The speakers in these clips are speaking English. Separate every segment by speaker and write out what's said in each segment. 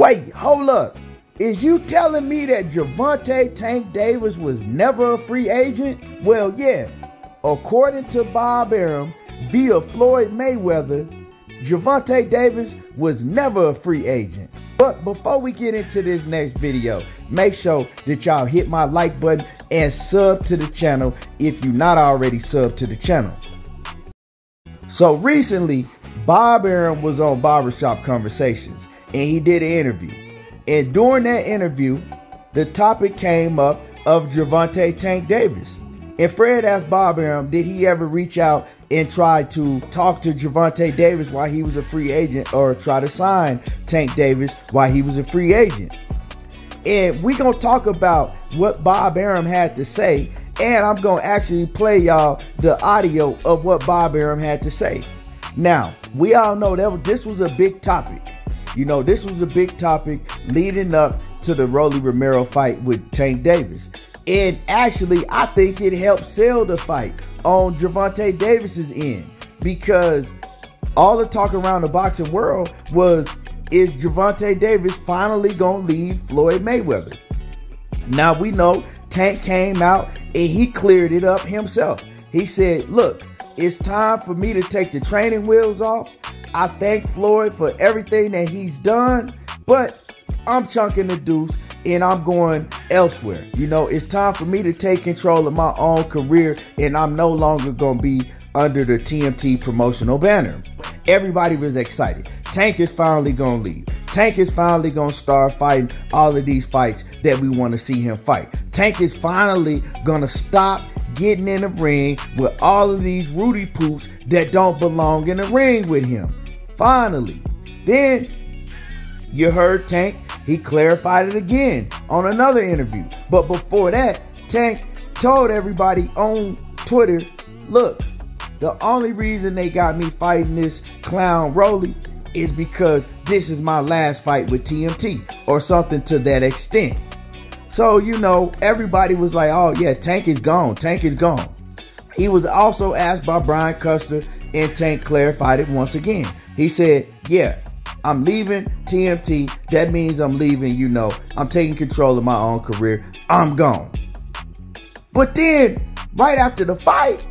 Speaker 1: Wait, hold up. Is you telling me that Gervonta Tank Davis was never a free agent? Well, yeah. According to Bob Arum, via Floyd Mayweather, Gervonta Davis was never a free agent. But before we get into this next video, make sure that y'all hit my like button and sub to the channel if you're not already subbed to the channel. So recently, Bob Arum was on Babershop Conversations and he did an interview. And during that interview, the topic came up of Gervonta Tank Davis. And Fred asked Bob Arum, did he ever reach out and try to talk to Gervonta Davis while he was a free agent, or try to sign Tank Davis while he was a free agent? And we're going to talk about what Bob Arum had to say. And I'm going to actually play y'all the audio of what Bob Arum had to say. Now, we all know that this was a big topic. You know, this was a big topic leading up to the Rolly Romero fight with Tank Davis. And actually, I think it helped sell the fight on Gervonta Davis's end, because all the talk around the boxing world was, is Gervonta Davis finally going to leave Floyd Mayweather? Now, we know Tank came out and he cleared it up himself. He said, look, it's time for me to take the training wheels off. I thank Floyd for everything that he's done, but I'm chunking the deuce and I'm going elsewhere. You know, it's time for me to take control of my own career, and I'm no longer going to be under the TMT promotional banner. Everybody was excited. Tank is finally going to leave. Tank is finally going to start fighting all of these fights that we want to see him fight. Tank is finally going to stop getting in the ring with all of these Rudy Poops that don't belong in the ring with him. Finally. Then you heard Tank, he clarified it again on another interview. But before that, Tank told everybody on Twitter, look, the only reason they got me fighting this clown Rolly is because this is my last fight with TMT, or something to that extent. So, you know, everybody was like, oh yeah, Tank is gone. Tank is gone. He was also asked by Brian Custer, and Tank clarified it once again. He said, yeah, I'm leaving TMT. That means I'm leaving, you know, I'm taking control of my own career. I'm gone. But then, right after the fight,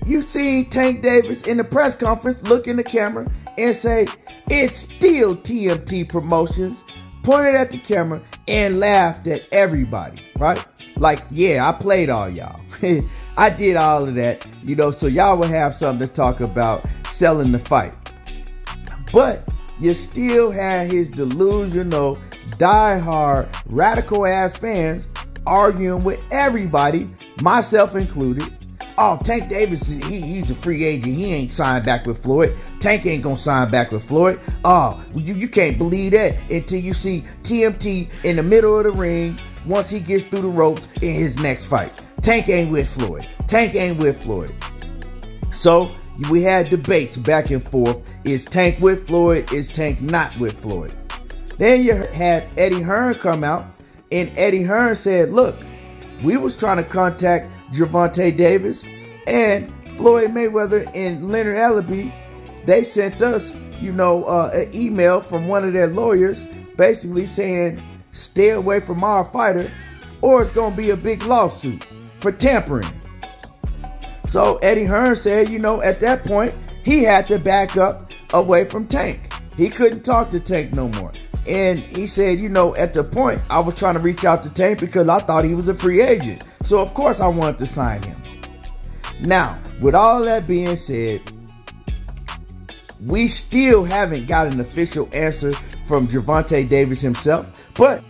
Speaker 1: you see Tank Davis in the press conference look in the camera and say, it's still TMT Promotions, pointed at the camera and laughed at everybody, right? Like, yeah, I played all y'all. I did all of that, you know, so y'all would have something to talk about selling the fight. But you still had his delusional, die-hard, radical-ass fans arguing with everybody, myself included. Oh, Tank Davis, he's a free agent. He ain't signed back with Floyd. Tank ain't gonna sign back with Floyd. Oh, you can't believe that until you see TMT in the middle of the ring once he gets through the ropes in his next fight. Tank ain't with Floyd. Tank ain't with Floyd. So we had debates back and forth. Is Tank with Floyd? Is Tank not with Floyd? Then you had Eddie Hearn come out, and Eddie Hearn said, look, we was trying to contact Gervonta Davis, and Floyd Mayweather and Leonard Ellaby, they sent us, you know, an email from one of their lawyers basically saying, stay away from our fighter or it's going to be a big lawsuit for tampering. So Eddie Hearn said, you know, at that point, he had to back up away from Tank. He couldn't talk to Tank no more. And he said, you know, at the point, I was trying to reach out to Tank because I thought he was a free agent. So, of course, I wanted to sign him. Now, with all that being said, we still haven't got an official answer from Gervonta Davis himself. But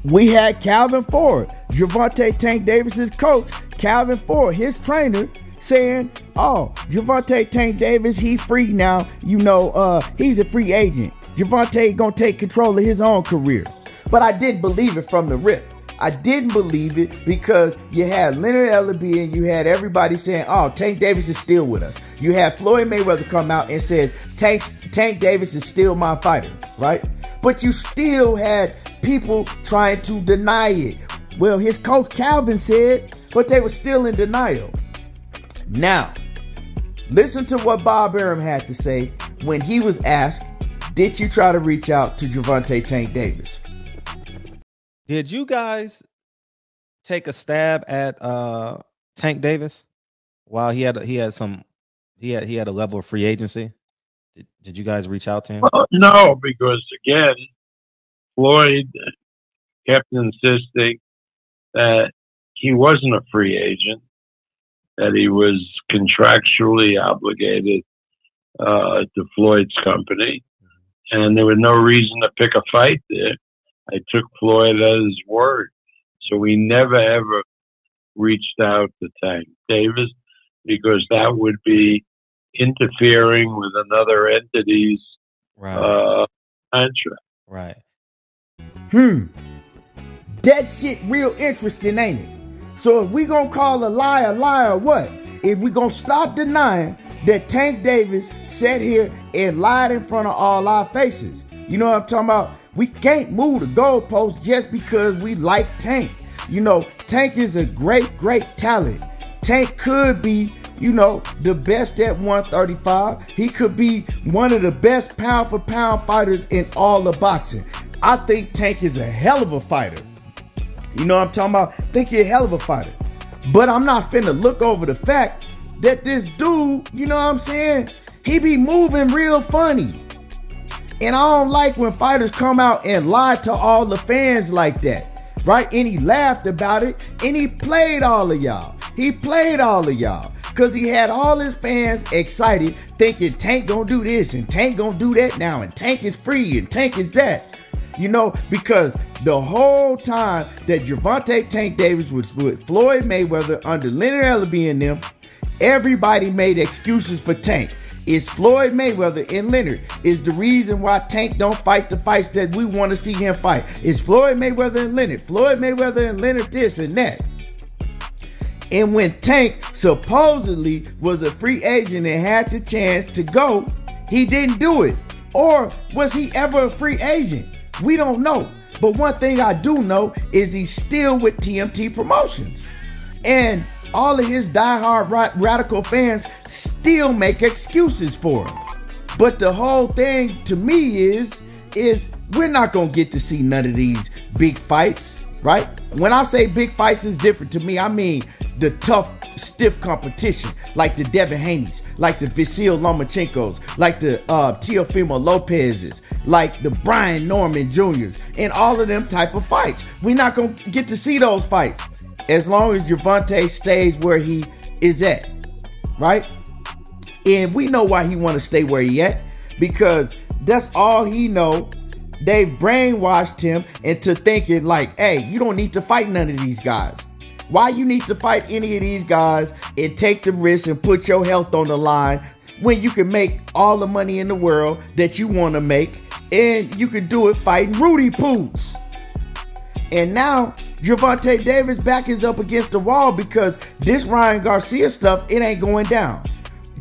Speaker 1: we had Calvin Ford, Gervonta Tank Davis's coach, Calvin Ford, his trainer, saying, oh, Gervonta Tank Davis, he free now. You know, he's a free agent. Gervonta gonna take control of his own career. But I didn't believe it from the rip. I didn't believe it because you had Leonard Ellaby and you had everybody saying, oh, Tank Davis is still with us. You had Floyd Mayweather come out and says, Tank Davis is still my fighter, right? But you still had people trying to deny it. Well, his coach Calvin said, but they were still in denial. Now, listen to what Bob Arum had to say when he was asked, did you try to reach out to Gervonta Tank Davis?
Speaker 2: Did you guys take a stab at Tank Davis while he had a level of free agency? Did you guys reach out to him?
Speaker 3: Well, no, because again, Floyd kept insisting that he wasn't a free agent, that he was contractually obligated to Floyd's company, and there was no reason to pick a fight there. I took Floyd at his word. So we never, ever reached out to Tank Davis because that would be interfering with another entity's contract.
Speaker 2: Right.
Speaker 1: That shit real interesting, ain't it? So if we gonna call a liar, what? If we gonna stop denying that Tank Davis sat here and lied in front of all our faces. You know what I'm talking about? We can't move the goalposts just because we like Tank. You know, Tank is a great, great talent. Tank could be, you know, the best at 135. He could be one of the best pound for pound fighters in all of boxing. I think Tank is a hell of a fighter. You know what I'm talking about? I think he's a hell of a fighter. But I'm not finna look over the fact that this dude, you know what I'm saying? He be moving real funny. And I don't like when fighters come out and lie to all the fans like that, right? And he laughed about it, and he played all of y'all. He played all of y'all because he had all his fans excited thinking Tank gonna do this and Tank gonna do that now and Tank is free and Tank is that. You know, because the whole time that Gervonta Tank Davis was with Floyd Mayweather under Leonard Ellerbe and them, everybody made excuses for Tank. It's Floyd Mayweather and Leonard is the reason why Tank don't fight the fights that we want to see him fight. It's Floyd Mayweather and Leonard. Floyd Mayweather and Leonard this and that. And when Tank supposedly was a free agent and had the chance to go, he didn't do it. Or was he ever a free agent? We don't know. But one thing I do know is he's still with TMT Promotions. And all of his diehard radical fans still make excuses for him. But the whole thing to me is we're not going to get to see none of these big fights, right? When I say big fights is different to me, I mean the tough, stiff competition, like the Devin Haney's, like the Vasil Lomachenkos, like the Teofimo Lopez's, like the Brian Norman Jr.'s, and all of them type of fights. We're not going to get to see those fights as long as Gervonta stays where he is at, right? And we know why he want to stay where he at, because that's all he know. They've brainwashed him into thinking like, hey, you don't need to fight none of these guys. Why you need to fight any of these guys and take the risk and put your health on the line when you can make all the money in the world that you want to make, and you can do it fighting Rudy Poots. And now Gervonta Davis back is up against the wall because this Ryan Garcia stuff, it ain't going down.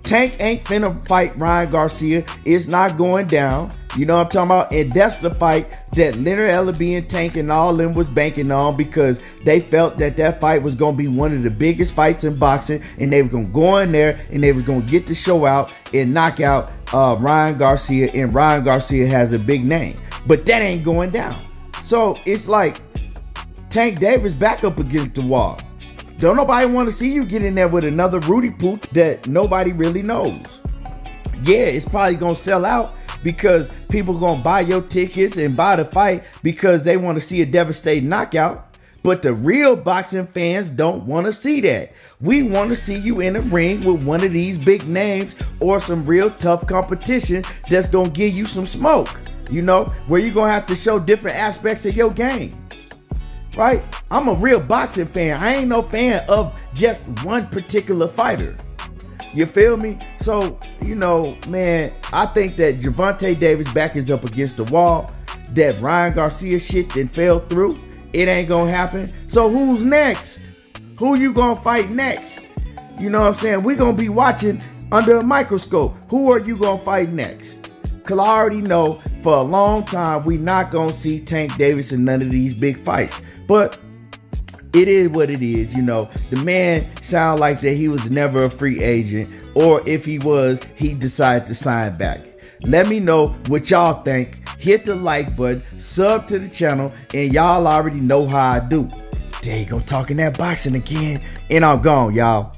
Speaker 1: Tank ain't finna fight Ryan Garcia. It's not going down. You know what I'm talking about? And that's the fight that Leonard Ellerbe and Tank and all them was banking on, because they felt that that fight was going to be one of the biggest fights in boxing, and they were going to go in there and they were going to get the show out and knock out Ryan Garcia, and Ryan Garcia has a big name. But that ain't going down. So it's like Tank Davis back up against the wall. Don't nobody want to see you get in there with another Rudy Poot that nobody really knows. Yeah, it's probably going to sell out because people going to buy your tickets and buy the fight because they want to see a devastating knockout. But the real boxing fans don't want to see that. We want to see you in a ring with one of these big names or some real tough competition that's going to give you some smoke, you know, where you're going to have to show different aspects of your game. Right? I'm a real boxing fan. I ain't no fan of just one particular fighter. You feel me? So, you know, man, I think that Gervonta Davis back is up against the wall. That Ryan Garcia shit that fell through, it ain't gonna happen. So who's next? Who you gonna fight next? You know what I'm saying? We're gonna be watching under a microscope. Who are you gonna fight next? Because I already know for a long time we not gonna see Tank Davis in none of these big fights. But it is what it is, you know. The man sound like that he was never a free agent, or if he was, he decided to sign back. Let me know what y'all think. Hit the like button, sub to the channel, and y'all already know how I do. There you go, talking that boxing again, and I'm gone, y'all.